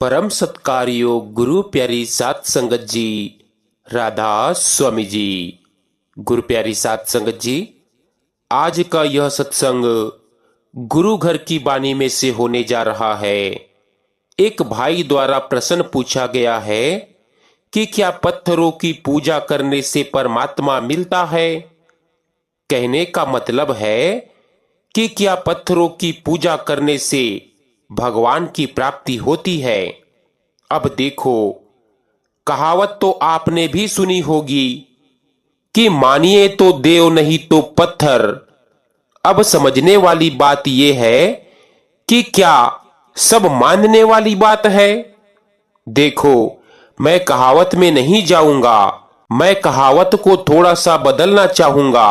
परम सत्कार्यो गुरु प्यारी सात संगत जी, राधा स्वामी जी। गुरु प्यारी सात संगत जी, आज का यह सत्संग गुरु घर की वाणी में से होने जा रहा है। एक भाई द्वारा प्रश्न पूछा गया है कि क्या पत्थरों की पूजा करने से परमात्मा मिलता है। कहने का मतलब है कि क्या पत्थरों की पूजा करने से भगवान की प्राप्ति होती है। अब देखो, कहावत तो आपने भी सुनी होगी कि मानिए तो देव नहीं तो पत्थर। अब समझने वाली बात यह है कि क्या सब मानने वाली बात है। देखो, मैं कहावत में नहीं जाऊंगा, मैं कहावत को थोड़ा सा बदलना चाहूंगा।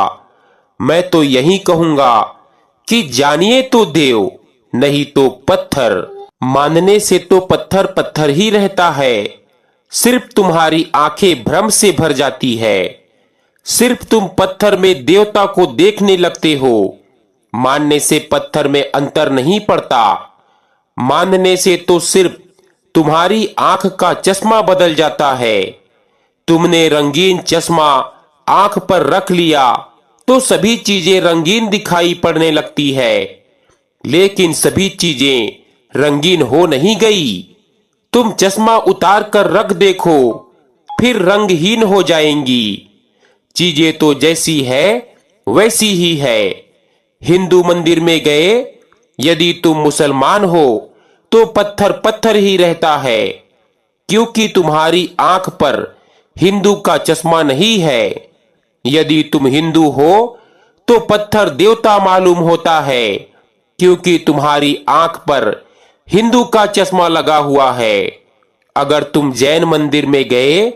मैं तो यही कहूंगा कि जानिए तो देव नहीं तो पत्थर। मानने से तो पत्थर पत्थर ही रहता है। सिर्फ तुम्हारी आंखें भ्रम से भर जाती है। सिर्फ तुम पत्थर में देवता को देखने लगते हो। मानने से पत्थर में अंतर नहीं पड़ता। मानने से तो सिर्फ तुम्हारी आंख का चश्मा बदल जाता है। तुमने रंगीन चश्मा आंख पर रख लिया तो सभी चीजें रंगीन दिखाई पड़ने लगती है, लेकिन सभी चीजें रंगीन हो नहीं गई। तुम चश्मा उतार कर रख देखो, फिर रंगहीन हो जाएंगी। चीजें तो जैसी है वैसी ही है। हिंदू मंदिर में गए, यदि तुम मुसलमान हो तो पत्थर पत्थर ही रहता है, क्योंकि तुम्हारी आंख पर हिंदू का चश्मा नहीं है। यदि तुम हिंदू हो तो पत्थर देवता मालूम होता है, क्योंकि तुम्हारी आंख पर हिंदू का चश्मा लगा हुआ है। अगर तुम जैन मंदिर में गए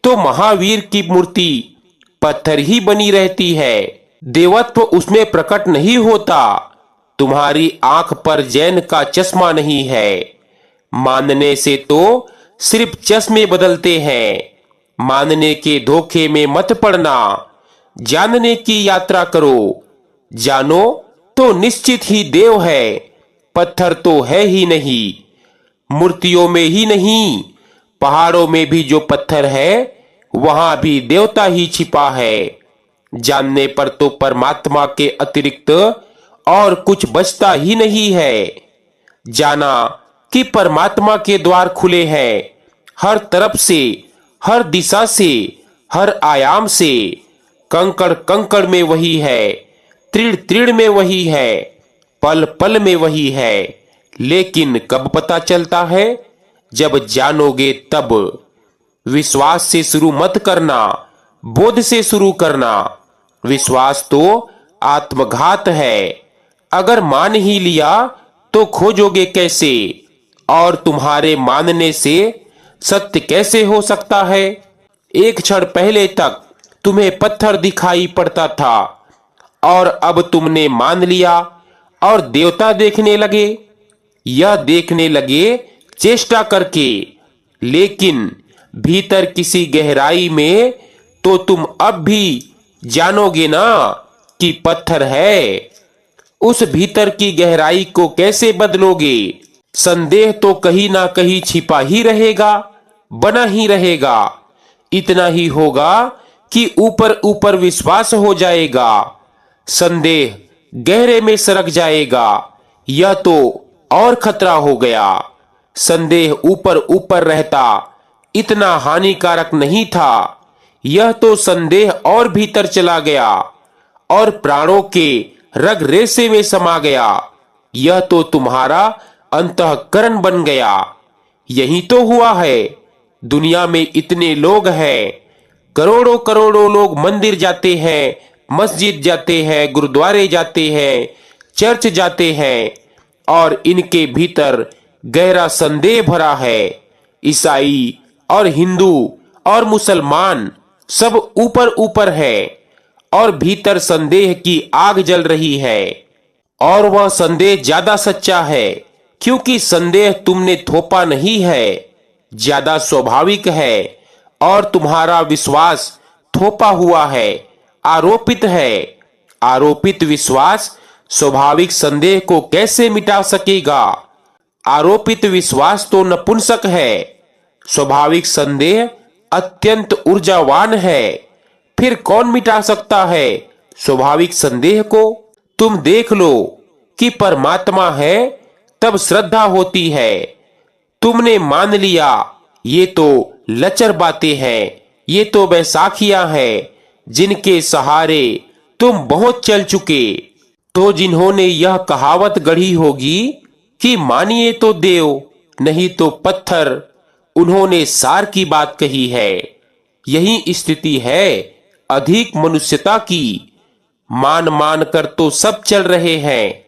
तो महावीर की मूर्ति पत्थर ही बनी रहती है, देवत्व उसमें प्रकट नहीं होता। तुम्हारी आंख पर जैन का चश्मा नहीं है। मानने से तो सिर्फ चश्मे बदलते हैं। मानने के धोखे में मत पड़ना। जानने की यात्रा करो। जानो तो निश्चित ही देव है, पत्थर तो है ही नहीं। मूर्तियों में ही नहीं, पहाड़ों में भी जो पत्थर है वहां भी देवता ही छिपा है। जानने पर तो परमात्मा के अतिरिक्त और कुछ बचता ही नहीं है। जाना कि परमात्मा के द्वार खुले हैं हर तरफ से, हर दिशा से, हर आयाम से। कंकड़ कंकड़ में वही है, तृण तृण में वही है, पल पल में वही है। लेकिन कब पता चलता है? जब जानोगे तब। विश्वास से शुरू मत करना, बोध से शुरू करना। विश्वास तो आत्मघात है। अगर मान ही लिया तो खोजोगे कैसे? और तुम्हारे मानने से सत्य कैसे हो सकता है? एक क्षण पहले तक तुम्हें पत्थर दिखाई पड़ता था, और अब तुमने मान लिया और देवता देखने लगे। यह देखने लगे चेष्टा करके, लेकिन भीतर किसी गहराई में तो तुम अब भी जानोगे ना कि पत्थर है। उस भीतर की गहराई को कैसे बदलोगे? संदेह तो कहीं ना कहीं छिपा ही रहेगा, बना ही रहेगा। इतना ही होगा कि ऊपर ऊपर विश्वास हो जाएगा, संदेह गहरे में सरक जाएगा। यह तो और खतरा हो गया। संदेह ऊपर ऊपर रहता इतना हानिकारक नहीं था। यह तो संदेह और भीतर चला गया और प्राणों के रग रेशे में समा गया। यह तो तुम्हारा अंतःकरण बन गया। यही तो हुआ है। दुनिया में इतने लोग हैं, करोड़ों करोड़ों लोग मंदिर जाते हैं, मस्जिद जाते हैं, गुरुद्वारे जाते हैं, चर्च जाते हैं, और इनके भीतर गहरा संदेह भरा है। ईसाई और हिंदू और मुसलमान सब ऊपर ऊपर है, और भीतर संदेह की आग जल रही है। और वह संदेह ज्यादा सच्चा है, क्योंकि संदेह तुमने थोपा नहीं है, ज्यादा स्वाभाविक है। और तुम्हारा विश्वास थोपा हुआ है, आरोपित है। आरोपित विश्वास स्वाभाविक संदेह को कैसे मिटा सकेगा? आरोपित विश्वास तो नपुंसक है, स्वाभाविक संदेह अत्यंत ऊर्जावान है। फिर कौन मिटा सकता है स्वाभाविक संदेह को? तुम देख लो कि परमात्मा है तब श्रद्धा होती है। तुमने मान लिया ये तो लचर बातें हैं, ये तो बैसाखियां हैं जिनके सहारे तुम बहुत चल चुके। तो जिन्होंने यह कहावत गढ़ी होगी कि मानिए तो देव नहीं तो पत्थर, उन्होंने सार की बात कही है। यही स्थिति है अधिक मनुष्यता की। मान मान कर तो सब चल रहे हैं।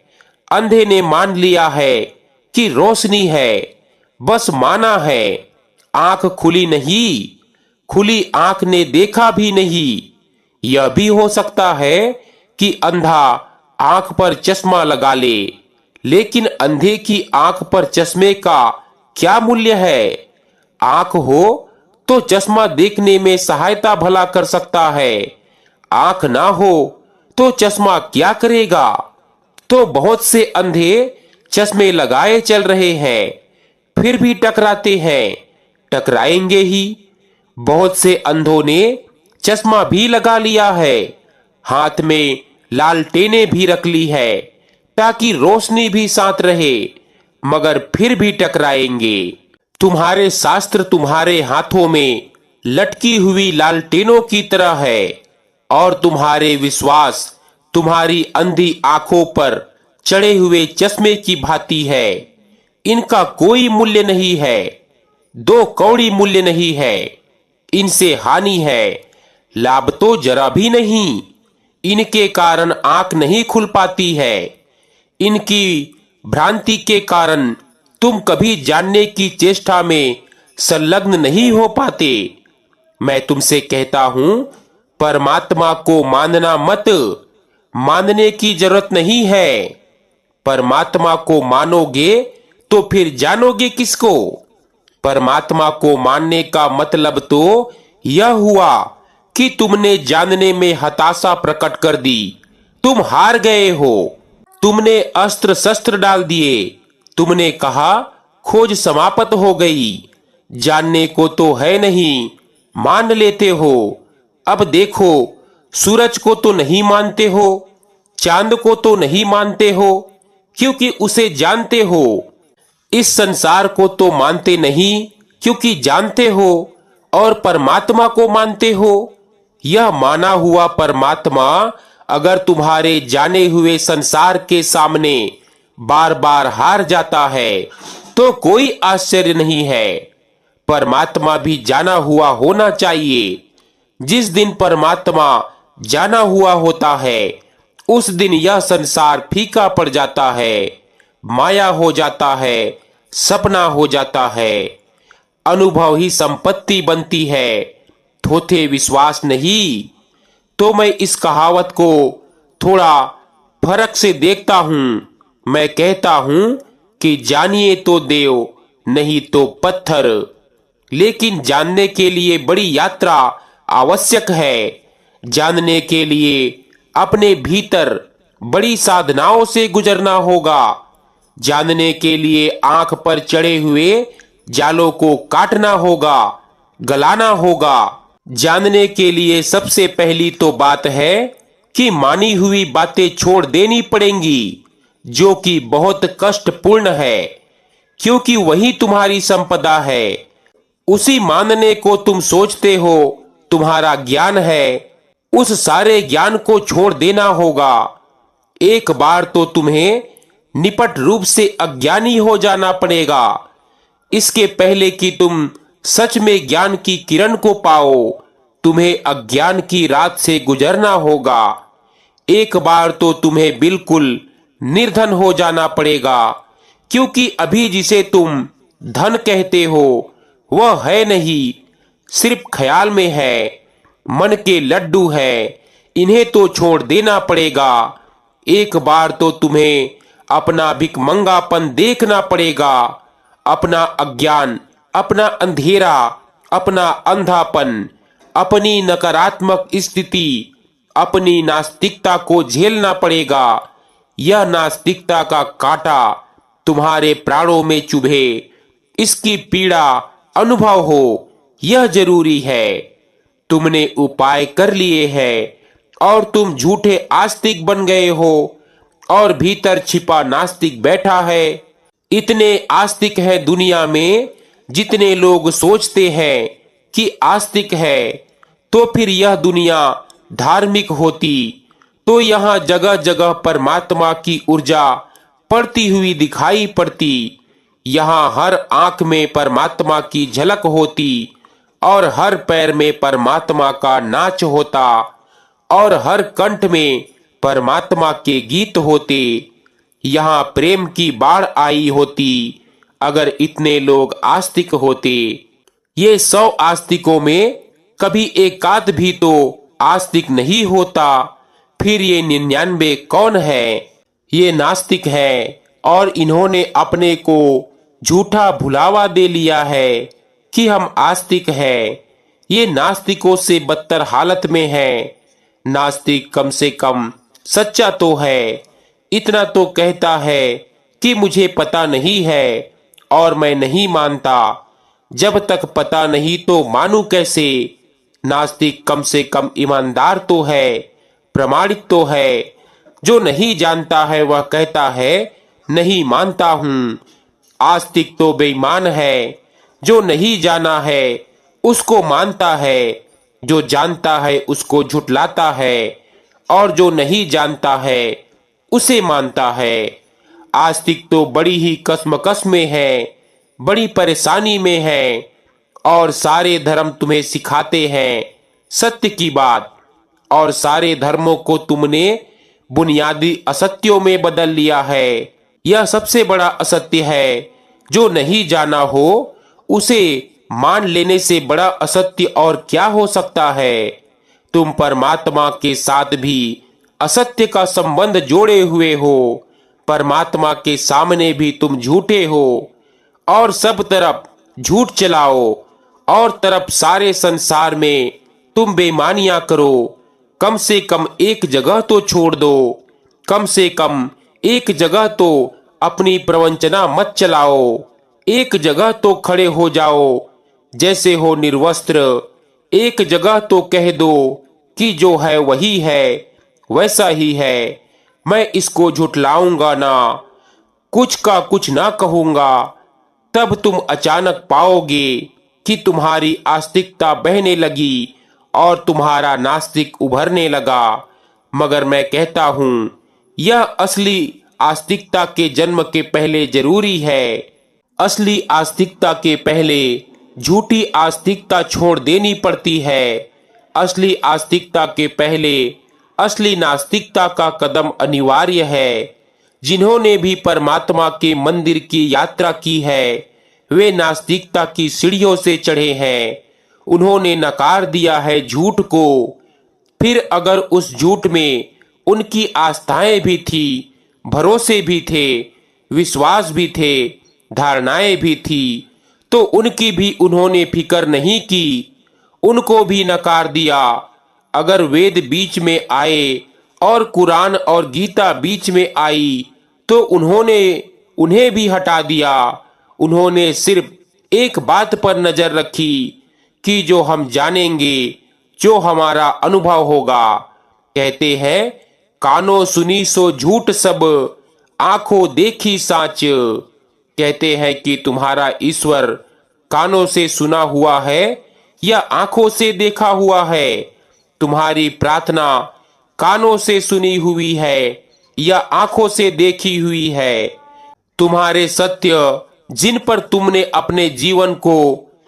अंधे ने मान लिया है कि रोशनी है, बस माना है। आंख खुली नहीं, खुली आंख ने देखा भी नहीं। यह भी हो सकता है कि अंधा आंख पर चश्मा लगा ले, लेकिन अंधे की आंख पर चश्मे का क्या मूल्य है? आंख हो तो चश्मा देखने में सहायता भला कर सकता है, आंख ना हो तो चश्मा क्या करेगा? तो बहुत से अंधे चश्मे लगाए चल रहे हैं, फिर भी टकराते हैं, टकराएंगे ही। बहुत से अंधों ने चश्मा भी लगा लिया है, हाथ में लालटेनें भी रख ली है ताकि रोशनी भी साथ रहे, मगर फिर भी टकराएंगे। तुम्हारे शास्त्र तुम्हारे हाथों में लटकी हुई लालटेनों की तरह है और तुम्हारे विश्वास तुम्हारी अंधी आंखों पर चढ़े हुए चश्मे की भांति है। इनका कोई मूल्य नहीं है, दो कौड़ी मूल्य नहीं है। इनसे हानि है, लाभ तो जरा भी नहीं। इनके कारण आंख नहीं खुल पाती है। इनकी भ्रांति के कारण तुम कभी जानने की चेष्टा में संलग्न नहीं हो पाते। मैं तुमसे कहता हूं, परमात्मा को मानना मत, मानने की जरूरत नहीं है। परमात्मा को मानोगे तो फिर जानोगे किसको? परमात्मा को मानने का मतलब तो यह हुआ कि तुमने जानने में हताशा प्रकट कर दी। तुम हार गए हो। तुमने अस्त्र शस्त्र डाल दिए। तुमने कहा खोज समाप्त हो गई, जानने को तो है नहीं, मान लेते हो। अब देखो, सूरज को तो नहीं मानते हो, चांद को तो नहीं मानते हो क्योंकि उसे जानते हो। इस संसार को तो मानते नहीं क्योंकि जानते हो, और परमात्मा को मानते हो। यह माना हुआ परमात्मा अगर तुम्हारे जाने हुए संसार के सामने बार बार हार जाता है तो कोई आश्चर्य नहीं है। परमात्मा भी जाना हुआ होना चाहिए। जिस दिन परमात्मा जाना हुआ होता है उस दिन यह संसार फीका पड़ जाता है, माया हो जाता है, सपना हो जाता है। अनुभव ही संपत्ति बनती है, थोथे विश्वास नहीं। तो मैं इस कहावत को थोड़ा फर्क से देखता हूं। मैं कहता हूं कि जानिए तो देव नहीं तो पत्थर। लेकिन जानने के लिए बड़ी यात्रा आवश्यक है। जानने के लिए अपने भीतर बड़ी साधनाओं से गुजरना होगा। जानने के लिए आंख पर चढ़े हुए जालों को काटना होगा, गलाना होगा। जानने के लिए सबसे पहली तो बात है कि मानी हुई बातें छोड़ देनी पड़ेंगी, जो कि बहुत कष्टपूर्ण है, क्योंकि वही तुम्हारी संपदा है। उसी मानने को तुम सोचते हो तुम्हारा ज्ञान है। उस सारे ज्ञान को छोड़ देना होगा। एक बार तो तुम्हें निपट रूप से अज्ञानी हो जाना पड़ेगा, इसके पहले कि तुम सच में ज्ञान की किरण को पाओ। तुम्हें अज्ञान की रात से गुजरना होगा। एक बार तो तुम्हें बिल्कुल निर्धन हो जाना पड़ेगा, क्योंकि अभी जिसे तुम धन कहते हो वह है नहीं, सिर्फ ख्याल में है। मन के लड्डू है, इन्हें तो छोड़ देना पड़ेगा। एक बार तो तुम्हें अपना भिखमंगापन देखना पड़ेगा, अपना अज्ञान, अपना अंधेरा, अपना अंधापन, अपनी नकारात्मक स्थिति, अपनी नास्तिकता को झेलना पड़ेगा। यह नास्तिकता का कांटा तुम्हारे प्राणों में चुभे, इसकी पीड़ा अनुभव हो, यह जरूरी है। तुमने उपाय कर लिए हैं और तुम झूठे आस्तिक बन गए हो और भीतर छिपा नास्तिक बैठा है। इतने आस्तिक हैं दुनिया में जितने लोग सोचते हैं कि आस्तिक है। तो फिर यह दुनिया धार्मिक होती तो यहाँ जगह जगह परमात्मा की ऊर्जा पड़ती हुई दिखाई पड़ती। यहाँ हर आंख में परमात्मा की झलक होती और हर पैर में परमात्मा का नाच होता और हर कंठ में परमात्मा के गीत होते। यहाँ प्रेम की बाढ़ आई होती अगर इतने लोग आस्तिक होते। ये 100 आस्तिकों में कभी एकाध भी तो आस्तिक नहीं होता, फिर ये 99 कौन है? ये नास्तिक है और इन्होंने अपने को झूठा भुलावा दे लिया है कि हम आस्तिक हैं। ये नास्तिकों से बदतर हालत में है। नास्तिक कम से कम सच्चा तो है, इतना तो कहता है कि मुझे पता नहीं है और मैं नहीं मानता। जब तक पता नहीं तो मानूं कैसे? नास्तिक कम से कम ईमानदार तो है, प्रमाणिक तो है। जो नहीं जानता है वह कहता है नहीं मानता हूं। आस्तिक तो बेईमान है, जो नहीं जाना है उसको मानता है, जो जानता है उसको झुटलाता है और जो नहीं जानता है उसे मानता है। आस्तिक तो बड़ी ही कसमकस में है, बड़ी परेशानी में है और सारे धर्म तुम्हें सिखाते हैं सत्य की बात, और सारे धर्मों को तुमने बुनियादी असत्यों में बदल लिया है। यह सबसे बड़ा असत्य है। जो नहीं जाना हो उसे मान लेने से बड़ा असत्य और क्या हो सकता है? तुम परमात्मा के साथ भी असत्य का संबंध जोड़े हुए हो। परमात्मा के सामने भी तुम झूठे हो और सब तरफ झूठ चलाओ और तरफ सारे संसार में तुम बेईमानियां करो। कम से कम एक जगह तो छोड़ दो, कम से कम एक जगह तो अपनी प्रवंचना मत चलाओ। एक जगह तो खड़े हो जाओ जैसे हो निर्वस्त्र। एक जगह तो कह दो कि जो है वही है, वैसा ही है। मैं इसको झुठलाऊंगा ना, कुछ का कुछ ना कहूंगा। तब तुम अचानक पाओगे कि तुम्हारी आस्तिकता बहने लगी और तुम्हारा नास्तिक उभरने लगा। मगर मैं कहता हूं यह असली आस्तिकता के जन्म के पहले जरूरी है। असली आस्तिकता के पहले झूठी आस्तिकता छोड़ देनी पड़ती है। असली आस्तिकता के पहले असली नास्तिकता का कदम अनिवार्य है। जिन्होंने भी परमात्मा के मंदिर की यात्रा की है वे नास्तिकता की सीढ़ियों से चढ़े हैं। उन्होंने नकार दिया है झूठ को। फिर अगर उस झूठ में उनकी आस्थाएं भी थी, भरोसे भी थे, विश्वास भी थे, धारणाएं भी थी, तो उनकी भी उन्होंने फिक्र नहीं की, उनको भी नकार दिया। अगर वेद बीच में आए और कुरान और गीता बीच में आई तो उन्होंने उन्हें भी हटा दिया। उन्होंने सिर्फ एक बात पर नजर रखी कि जो हम जानेंगे, जो हमारा अनुभव होगा। कहते हैं कानों सुनी सो झूठ सब, आंखों देखी साच। कहते हैं कि तुम्हारा ईश्वर कानों से सुना हुआ है या आंखों से देखा हुआ है? तुम्हारी प्रार्थना कानों से सुनी हुई है या आंखों से देखी हुई है? तुम्हारे सत्य जिन पर तुमने अपने जीवन को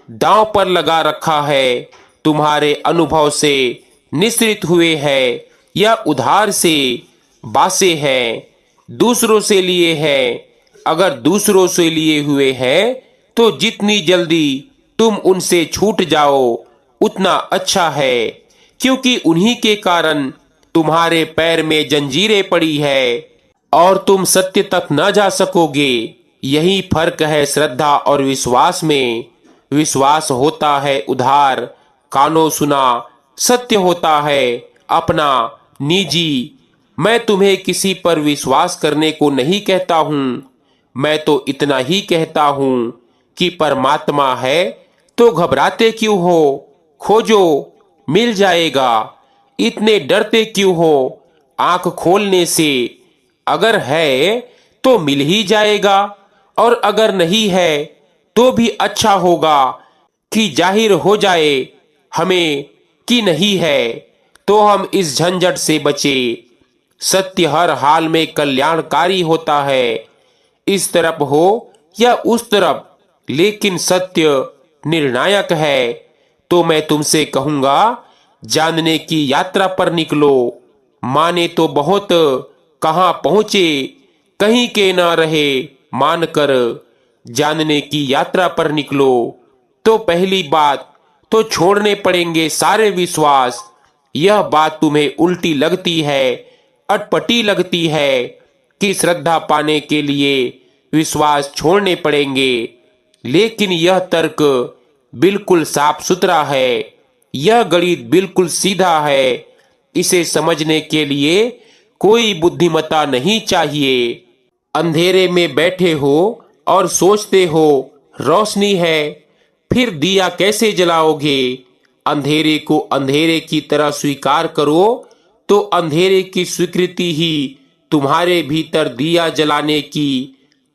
दांव पर लगा रखा है, तुम्हारे अनुभव से निश्रित हुए हैं या उधार से बासे हैं, दूसरों से लिए हैं? अगर दूसरों से लिए हुए हैं तो जितनी जल्दी तुम उनसे छूट जाओ उतना अच्छा है, क्योंकि उन्हीं के कारण तुम्हारे पैर में जंजीरें पड़ी है और तुम सत्य तक न जा सकोगे। यही फर्क है श्रद्धा और विश्वास में। विश्वास होता है उधार, कानों सुना सत्य होता है अपना निजी। मैं तुम्हें किसी पर विश्वास करने को नहीं कहता हूँ, मैं तो इतना ही कहता हूं कि परमात्मा है तो घबराते क्यों हो? खोजो, मिल जाएगा। इतने डरते क्यों हो आंख खोलने से? अगर है तो मिल ही जाएगा, और अगर नहीं है तो भी अच्छा होगा कि जाहिर हो जाए हमें कि नहीं है, तो हम इस झंझट से बचे। सत्य हर हाल में कल्याणकारी होता है, इस तरफ हो या उस तरफ, लेकिन सत्य निर्णायक है। तो मैं तुमसे कहूंगा, जानने की यात्रा पर निकलो। माने तो बहुत, कहाँ पहुंचे कहीं के ना रहे मानकर। जानने की यात्रा पर निकलो तो पहली बात तो छोड़ने पड़ेंगे सारे विश्वास। यह बात तुम्हें उल्टी लगती है, अटपटी लगती है कि श्रद्धा पाने के लिए विश्वास छोड़ने पड़ेंगे, लेकिन यह तर्क बिल्कुल साफ सुथरा है। यह गणित बिल्कुल सीधा है। इसे समझने के लिए कोई बुद्धिमत्ता नहीं चाहिए। अंधेरे में बैठे हो और सोचते हो रोशनी है, फिर दिया कैसे जलाओगे? अंधेरे को अंधेरे की तरह स्वीकार करो तो अंधेरे की स्वीकृति ही तुम्हारे भीतर दिया जलाने की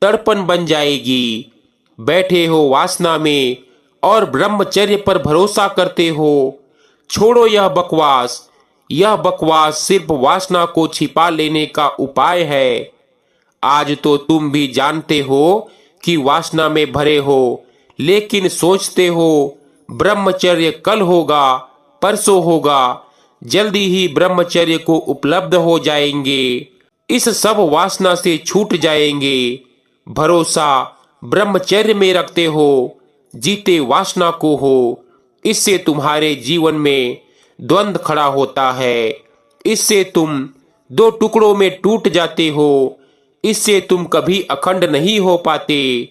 तड़पन बन जाएगी। बैठे हो वासना में और ब्रह्मचर्य पर भरोसा करते हो। छोड़ो यह बकवास। यह बकवास सिर्फ वासना को छिपा लेने का उपाय है। आज तो तुम भी जानते हो कि वासना में भरे हो, लेकिन सोचते हो ब्रह्मचर्य कल होगा, परसों होगा, जल्दी ही ब्रह्मचर्य को उपलब्ध हो जाएंगे, इस सब वासना से छूट जाएंगे। भरोसा ब्रह्मचर्य में रखते हो, जीते वासना को हो। इससे तुम्हारे जीवन में द्वंद्व खड़ा होता है। इससे तुम दो टुकड़ों में टूट जाते हो। इससे तुम कभी अखंड नहीं हो पाते,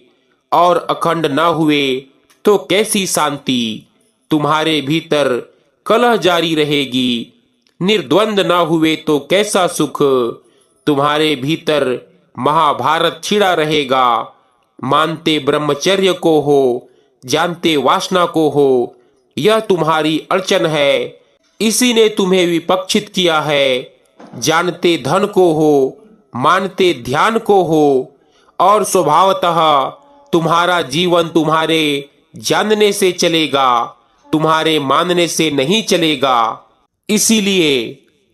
और अखंड ना हुए तो कैसी शांति? तुम्हारे भीतर कलह जारी रहेगी। निर्द्वंद ना हुए तो कैसा सुख? तुम्हारे भीतर महाभारत छिड़ा रहेगा। मानते ब्रह्मचर्य को हो, जानते वासना को हो, यह तुम्हारी अड़चन है। इसी ने तुम्हें विपक्षित किया है। जानते धन को हो, मानते ध्यान को हो, और स्वभावतः तुम्हारा जीवन तुम्हारे जानने से चलेगा, तुम्हारे मानने से नहीं चलेगा। इसीलिए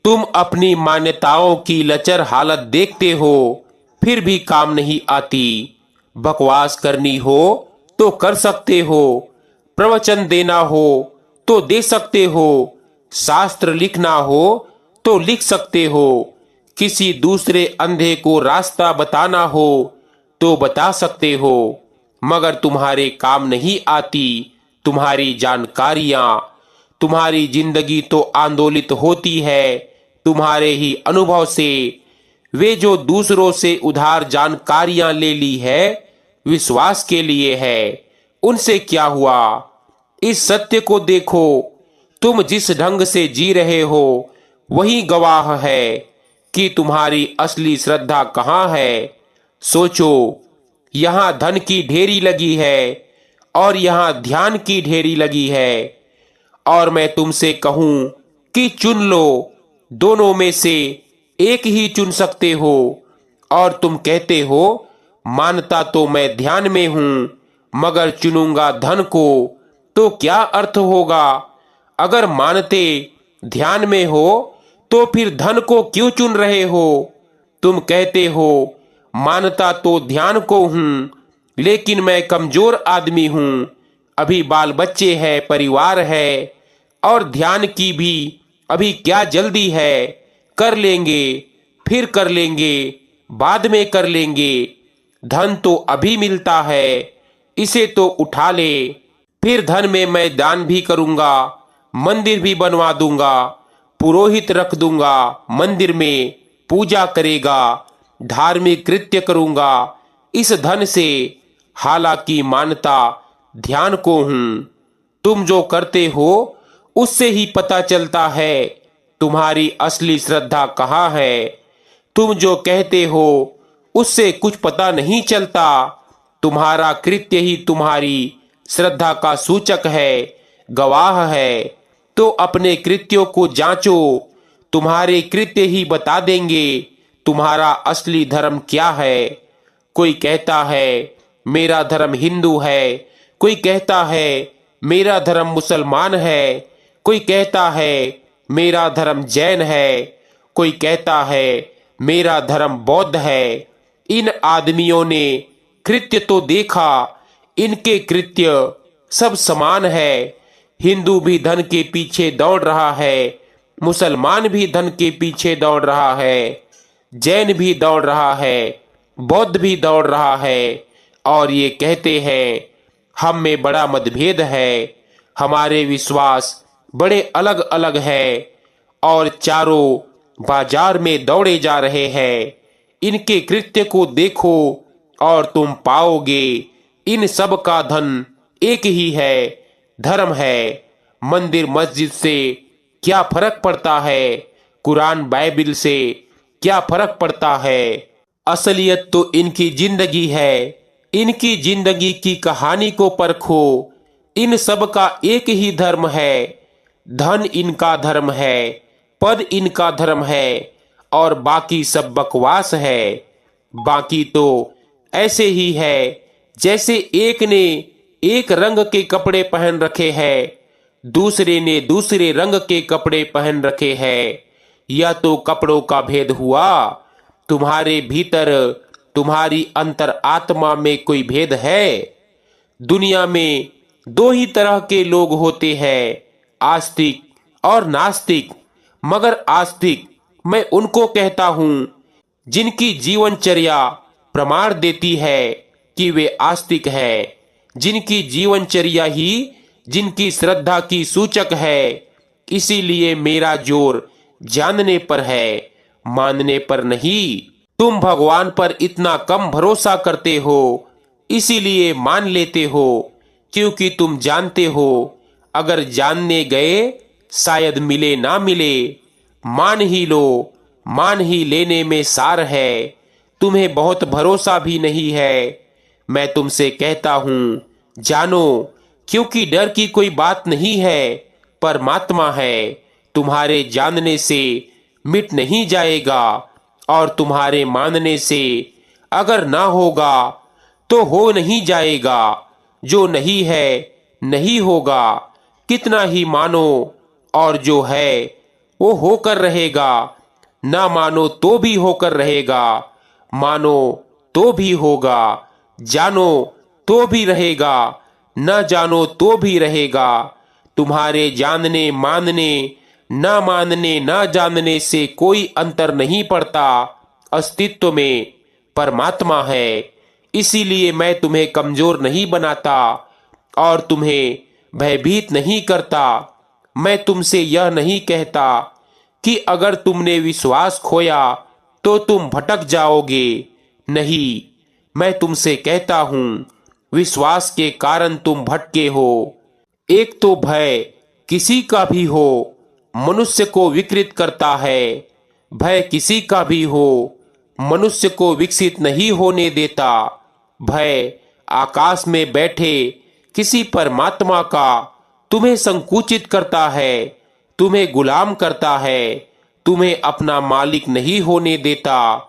तुम अपनी मान्यताओं की लचर हालत देखते हो, फिर भी काम नहीं आती। बकवास करनी हो तो कर सकते हो, प्रवचन देना हो तो दे सकते हो, शास्त्र लिखना हो तो लिख सकते हो, किसी दूसरे अंधे को रास्ता बताना हो तो बता सकते हो, मगर तुम्हारे काम नहीं आती तुम्हारी जानकारियां। तुम्हारी जिंदगी तो आंदोलित होती है तुम्हारे ही अनुभव से। वे जो दूसरों से उधार जानकारियां ले ली है, विश्वास के लिए है, उनसे क्या हुआ? इस सत्य को देखो, तुम जिस ढंग से जी रहे हो वही गवाह है कि तुम्हारी असली श्रद्धा कहाँ है। सोचो, यहाँ धन की ढेरी लगी है और यहाँ ध्यान की ढेरी लगी है, और मैं तुमसे कहूं कि चुन लो। दोनों में से एक ही चुन सकते हो, और तुम कहते हो मानता तो मैं ध्यान में हूं मगर चुनूंगा धन को, तो क्या अर्थ होगा? अगर मानते ध्यान में हो तो फिर धन को क्यों चुन रहे हो? तुम कहते हो मानता तो ध्यान को हूं, लेकिन मैं कमजोर आदमी हूं, अभी बाल बच्चे हैं, परिवार है, और ध्यान की भी अभी क्या जल्दी है? कर लेंगे, फिर कर लेंगे, बाद में कर लेंगे। धन तो अभी मिलता है, इसे तो उठा ले। फिर धन में मैं दान भी करूंगा, मंदिर भी बनवा दूंगा, पुरोहित रख दूंगा, मंदिर में पूजा करेगा, धार्मिक कृत्य करूंगा इस धन से। हालांकि मानता ध्यान को हूं। तुम जो करते हो उससे ही पता चलता है तुम्हारी असली श्रद्धा कहाँ है। तुम जो कहते हो उससे कुछ पता नहीं चलता। तुम्हारा कृत्य ही तुम्हारी श्रद्धा का सूचक है, गवाह है। तो अपने कृत्यों को जांचो, तुम्हारे कृत्य ही बता देंगे तुम्हारा असली धर्म क्या है। कोई कहता है मेरा धर्म हिंदू है, कोई कहता है मेरा धर्म मुसलमान है, कोई कहता है मेरा धर्म जैन है, कोई कहता है मेरा धर्म बौद्ध है। इन आदमियों ने कृत्य तो देखा, इनके कृत्य सब समान है। हिंदू भी धन के पीछे दौड़ रहा है, मुसलमान भी धन के पीछे दौड़ रहा है, जैन भी दौड़ रहा है, बौद्ध भी दौड़ रहा है, और ये कहते हैं हम में बड़ा मतभेद है, हमारे विश्वास बड़े अलग अलग है, और चारों बाजार में दौड़े जा रहे हैं। इनके कृत्य को देखो और तुम पाओगे इन सब का धन एक ही है, धर्म है। मंदिर मस्जिद से क्या फर्क पड़ता है, कुरान बाइबिल से क्या फर्क पड़ता है। असलियत तो इनकी जिंदगी है। इनकी जिंदगी की कहानी को परखो। इन सब का एक ही धर्म है। धन इनका धर्म है, पद इनका धर्म है, और बाकी सब बकवास है। बाकी तो ऐसे ही है जैसे एक ने एक रंग के कपड़े पहन रखे हैं, दूसरे ने दूसरे रंग के कपड़े पहन रखे हैं। यह तो कपड़ों का भेद हुआ। तुम्हारे भीतर, तुम्हारी अंतर आत्मा में कोई भेद है? दुनिया में दो ही तरह के लोग होते हैं, आस्तिक और नास्तिक। मगर आस्तिक मैं उनको कहता हूं जिनकी जीवनचर्या प्रमाण देती है कि वे आस्तिक है, जिनकी जीवनचर्या ही जिनकी श्रद्धा की सूचक है। इसीलिए मेरा जोर जानने पर है, मानने पर नहीं। तुम भगवान पर इतना कम भरोसा करते हो, इसीलिए मान लेते हो, क्योंकि तुम जानते हो अगर जानने गए शायद मिले ना मिले। मान ही लो, मान ही लेने में सार है। तुम्हें बहुत भरोसा भी नहीं है। मैं तुमसे कहता हूं जानो, क्योंकि डर की कोई बात नहीं है। परमात्मा है, तुम्हारे जानने से मिट नहीं जाएगा, और तुम्हारे मानने से अगर ना होगा तो हो नहीं जाएगा। जो नहीं है नहीं होगा, कितना ही मानो, और जो है वो होकर रहेगा। ना मानो तो भी होकर रहेगा, मानो तो भी होगा, जानो तो भी रहेगा, न जानो तो भी रहेगा। तुम्हारे जानने मानने, न मानने न जानने से कोई अंतर नहीं पड़ता। अस्तित्व में परमात्मा है। इसीलिए मैं तुम्हें कमजोर नहीं बनाता और तुम्हें भयभीत नहीं करता। मैं तुमसे यह नहीं कहता कि अगर तुमने विश्वास खोया तो तुम भटक जाओगे। नहीं, मैं तुमसे कहता हूं विश्वास के कारण तुम भटके हो। एक तो भय किसी का भी हो मनुष्य को विकृत करता है, भय किसी का भी हो मनुष्य को विकसित नहीं होने देता। भय आकाश में बैठे किसी परमात्मा का तुम्हें संकुचित करता है, तुम्हें गुलाम करता है, तुम्हें अपना मालिक नहीं होने देता।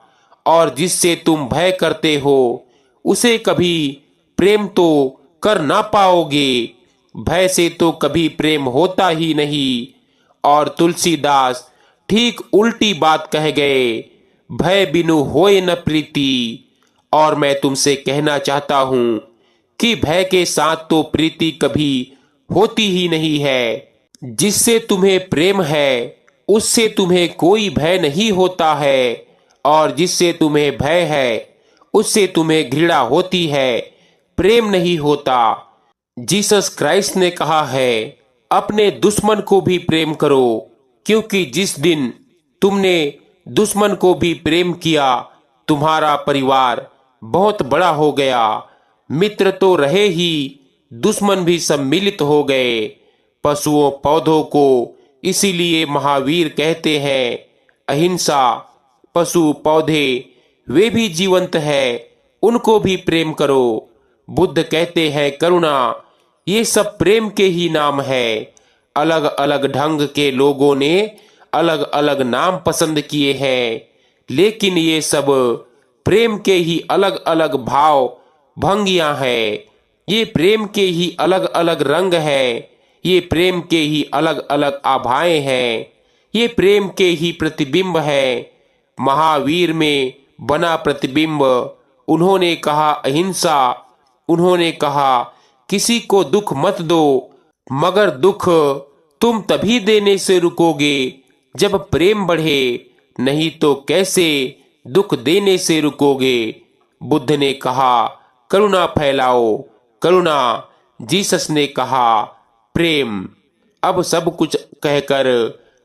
और जिससे तुम भय करते हो उसे कभी प्रेम तो कर ना पाओगे। भय से तो कभी प्रेम होता ही नहीं। और तुलसीदास ठीक उल्टी बात कह गए, भय बिनु होए न प्रीति। और मैं तुमसे कहना चाहता हूं कि भय के साथ तो प्रीति कभी होती ही नहीं है। जिससे तुम्हें प्रेम है उससे तुम्हें कोई भय नहीं होता है, और जिससे तुम्हें भय है उससे तुम्हें घृणा होती है, प्रेम नहीं होता। जीसस क्राइस्ट ने कहा है अपने दुश्मन को भी प्रेम करो, क्योंकि जिस दिन तुमने दुश्मन को भी प्रेम किया तुम्हारा परिवार बहुत बड़ा हो गया। मित्र तो रहे ही, दुश्मन भी सम्मिलित हो गए। पशुओं पौधों को इसीलिए महावीर कहते हैं अहिंसा। पशु पौधे वे भी जीवंत है, उनको भी प्रेम करो। बुद्ध कहते हैं करुणा, ये सब प्रेम के ही नाम है। अलग अलग ढंग के लोगों ने अलग अलग नाम पसंद किए हैं, लेकिन ये सब प्रेम के ही अलग अलग भाव भंगियां हैं। ये प्रेम के ही अलग अलग रंग हैं। ये प्रेम के ही अलग अलग आभाएं हैं। ये प्रेम के ही प्रतिबिंब है। महावीर में बना प्रतिबिंब। उन्होंने कहा अहिंसा। उन्होंने कहा किसी को दुख मत दो, मगर दुख तुम तभी देने से रुकोगे जब प्रेम बढ़े, नहीं तो कैसे दुख देने से रुकोगे। बुद्ध ने कहा करुणा फैलाओ, करुणा। जीसस ने कहा प्रेम। अब सब कुछ कहकर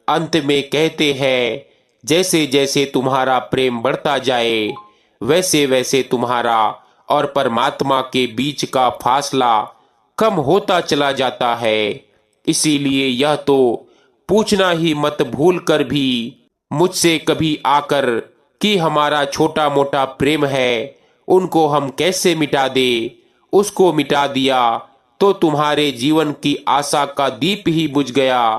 अंत में कहते हैं, जैसे जैसे तुम्हारा प्रेम बढ़ता जाए, वैसे वैसे तुम्हारा और परमात्मा के बीच का फासला कम होता चला जाता है। इसीलिए यह तो पूछना ही मत भूल कर भी मुझसे कभी आकर कि हमारा छोटा मोटा प्रेम है, उनको हम कैसे मिटा दे। उसको मिटा दिया तो तुम्हारे जीवन की आशा का दीप ही बुझ गया।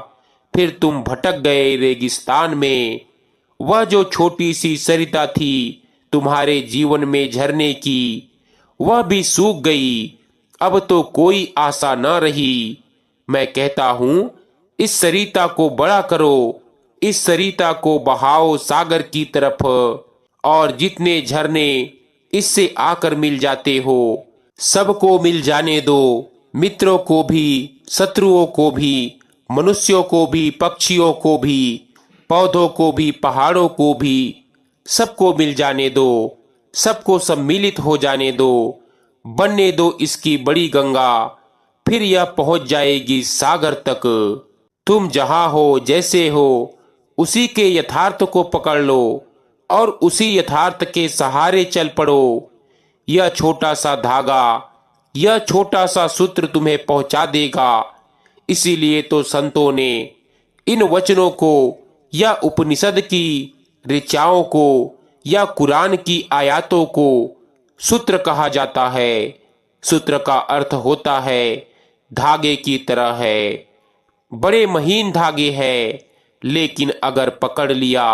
फिर तुम भटक गए रेगिस्तान में। वह जो छोटी सी सरिता थी तुम्हारे जीवन में झरने की, वह भी सूख गई। अब तो कोई आशा न रही। मैं कहता हूं, इस सरिता को बड़ा करो, इस सरिता को बहाओ सागर की तरफ, और जितने झरने इससे आकर मिल जाते हो सबको मिल जाने दो। मित्रों को भी, शत्रुओं को भी, मनुष्यों को भी, पक्षियों को भी, पौधों को भी, पहाड़ों को भी, सबको मिल जाने दो। सबको सम्मिलित हो जाने दो। बनने दो इसकी बड़ी गंगा। फिर यह पहुंच जाएगी सागर तक। तुम जहां हो, जैसे हो, उसी के यथार्थ को पकड़ लो और उसी यथार्थ के सहारे चल पड़ो। यह छोटा सा धागा, यह छोटा सा सूत्र तुम्हें पहुंचा देगा। इसीलिए तो संतों ने इन वचनों को या उपनिषद की ऋचाओं को या कुरान की आयतों को सूत्र कहा जाता है। सूत्र का अर्थ होता है धागे की तरह है। बड़े महीन धागे हैं, लेकिन अगर पकड़ लिया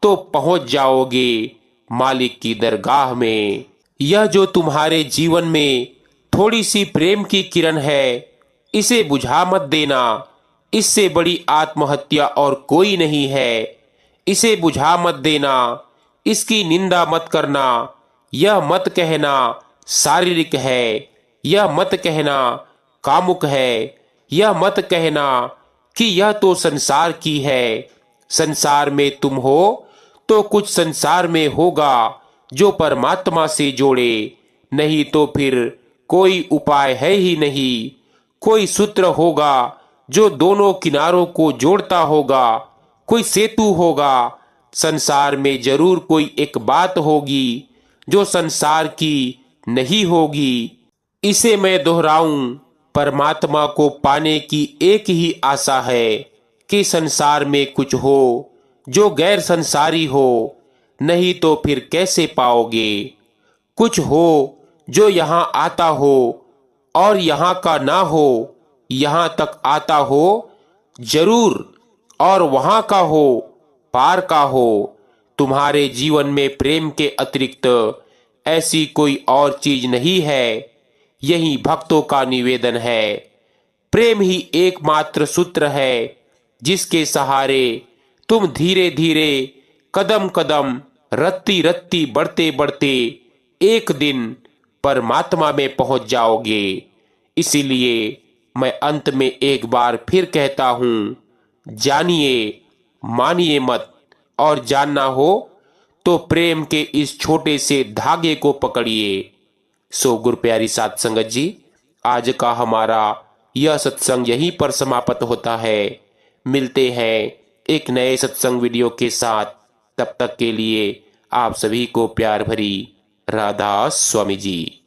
तो पहुंच जाओगे मालिक की दरगाह में। यह जो तुम्हारे जीवन में थोड़ी सी प्रेम की किरण है, इसे बुझा मत देना। इससे बड़ी आत्महत्या और कोई नहीं है। इसे बुझा मत देना। इसकी निंदा मत करना। यह मत कहना शारीरिक है। यह मत कहना कामुक है। यह मत कहना कि यह तो संसार की है। संसार में तुम हो तो कुछ संसार में होगा जो परमात्मा से जोड़े, नहीं तो फिर कोई उपाय है ही नहीं। कोई सूत्र होगा जो दोनों किनारों को जोड़ता होगा। कोई सेतु होगा। संसार में जरूर कोई एक बात होगी जो संसार की नहीं होगी। इसे मैं दोहराऊं, परमात्मा को पाने की एक ही आशा है कि संसार में कुछ हो जो गैर संसारी हो, नहीं तो फिर कैसे पाओगे। कुछ हो जो यहाँ आता हो और यहाँ का ना हो, यहाँ तक आता हो जरूर, और वहाँ का हो, पार का हो। तुम्हारे जीवन में प्रेम के अतिरिक्त ऐसी कोई और चीज नहीं है। यही भक्तों का निवेदन है। प्रेम ही एकमात्र सूत्र है जिसके सहारे तुम धीरे धीरे, कदम कदम, रत्ती रत्ती बढ़ते बढ़ते एक दिन परमात्मा में पहुंच जाओगे। इसीलिए मैं अंत में एक बार फिर कहता हूं, जानिए, मानिए मत, और जानना हो तो प्रेम के इस छोटे से धागे को पकड़िए। सो गुरु प्यारी साध संगत जी, आज का हमारा यह सत्संग यहीं पर समाप्त होता है। मिलते हैं एक नए सत्संग वीडियो के साथ। तब तक के लिए आप सभी को प्यार भरी राधा स्वामी जी।